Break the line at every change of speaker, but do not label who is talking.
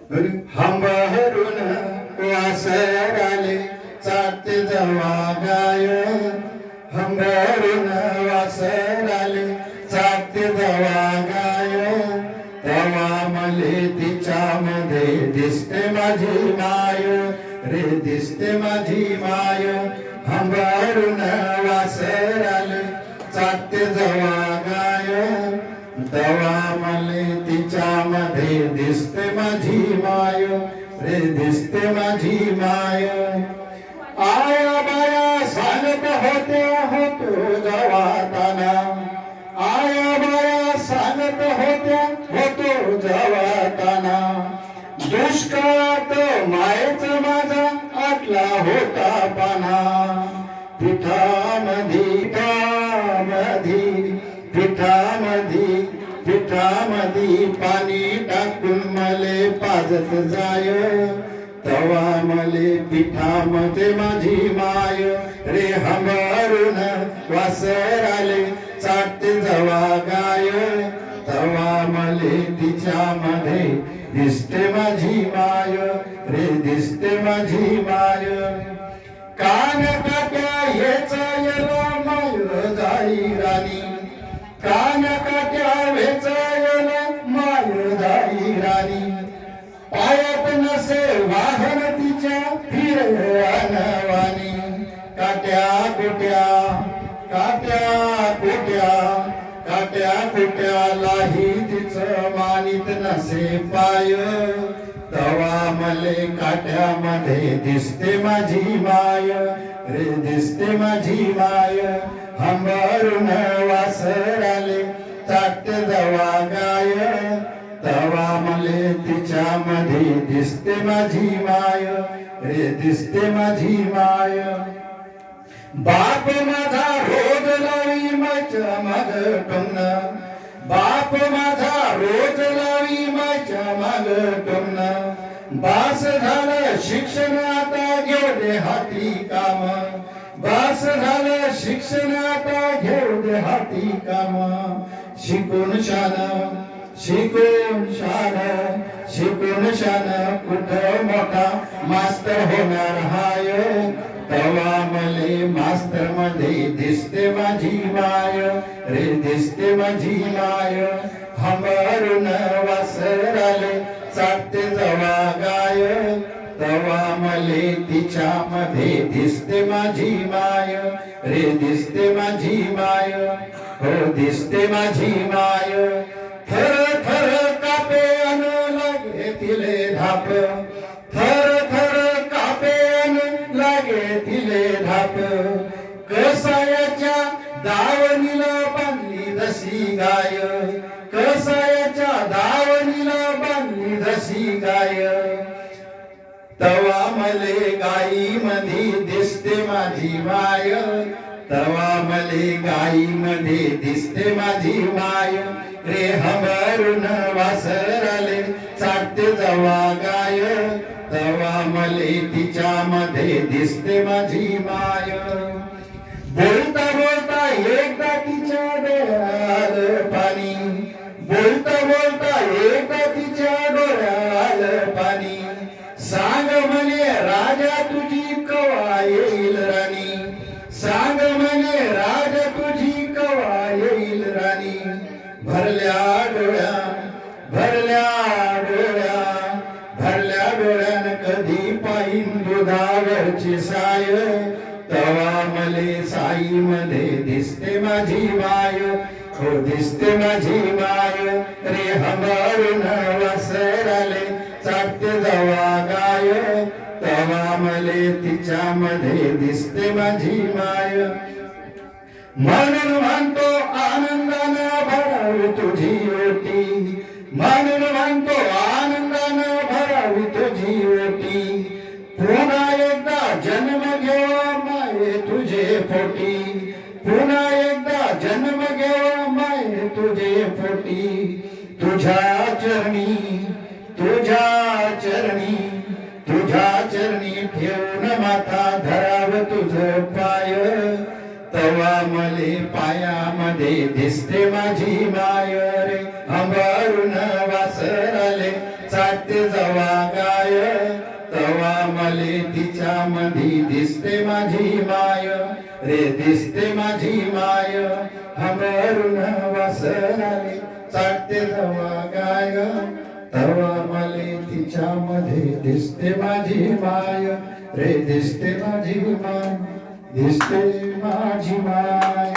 हंबरून वासराले चालते जवा गाय हंबरून वासराले चालते जवा गाय तेव्हा मले तिच्यामध्ये दिसते माझी माय रे दिसते माझी माय हंबरून वासराले चालते जवा गाय तेव्हा मले तिच्यामध्ये दिसते माझी माय रे दिसते माझी माय आया बाया सांगत होतो जवाताना आया बाया सांगत होतो जवाताना दुष्काळात मायेच माझा आटला होता पाना पिठामधी पाणी टाकून मले पाजत जाय तवा मले पिठामध्ये माझी माय रे हंबरून वासराले चाटते जवा गाय तवा मले तिच्यामध्ये दिसते माझी माय रे दिसते माझी माय कान काट्या हेच येला माय जाई राणी कान काट्या वेच येला माय जाई राणी पायात नसे वाहन तिच्या फिरवानी काट्या कुट्या लाही तिचं मानित नसे पाय तवा मले काट्यामध्ये दिसते माझी माय रे दिसते माझी माय हंबरून वासराले चाटते जवा गाय तवा मले तिच्यामध्ये दिसते माझी माय रे दिसते माझी माय बाप माझा रोज लावी माझ्या माग टोमन बाप माझा रोज लावी माझ्या माग टोमन बास झालं शिक्षण आता घेऊ दे हाती काम बास झालं शिक्षण आता घेऊ दे हाती काम शिकून शान कुठं मोठा मास्तर होणार हाय तवा मले मास्तर मध्ये दिसते माझी माय रे दिसते माझी माय हंबरून वासराले चाटते जवा गाय तवा मले तिच्यामध्ये दिसते माझी माय रे दिसते माझी माय हो दिसते माझी माय थर थर कापे अन लागे तिले धाप थर थर कापे अन लागे तिले धाप कसायाच्या दावणीला बांधली जशी गाय कसायाच्या दावणीला बांधली जशी गाय तवा मले गाई मध्ये दिसते माझी माय तवा मले गाई मध्ये दिसते माझी माय रे हंबरून वासराले चाटते जवा गाय तवा मले तिच्यामध्ये दिसते माझी माय बोलता बोलता एकदा तिच्या डोळ्यात पाणी बोलता बोलता एकदा तिच्या डोळ्यात पाणी सांग म्हणे राजा तुझी कवा येईल राणी सांग म्हणे राजा तुझी कवा येईल राणी भरल्या डोळ्यान कधी पाहिन दुधावरची साय तवा मले साई मध्ये दिसते माझी माय हो दिसते माझी माय रे हंबरून वासराले चाटते जवा गाय तवा मले तिच्यामध्ये दिसते माझी माय म्हणून म्हणतो आनंदानं भरावी तुझी ओटी म्हणून म्हणतो आनंदानं भरावी तुझी ओटी पुन्हा एकदा जन्म घेवा माये तुझे पोटी पुन्हा एकदा जन्म घेवा माये तुझे पोटी तुझ्या चरणी ठेवून माथा धराव तुझ पाय तवा मले पायामध्ये दिसते माझी माय रे हंबरून वासराले चाटते जवा गाय तवा मले तिच्या मधी दिसते माझी माय रे दिसते माझी माय हमरून वासराले चाटते जवा गाय तवा मले तिच्या मध्ये दिसते माझी माय रे दिसते माझी माय दिसते माझी माय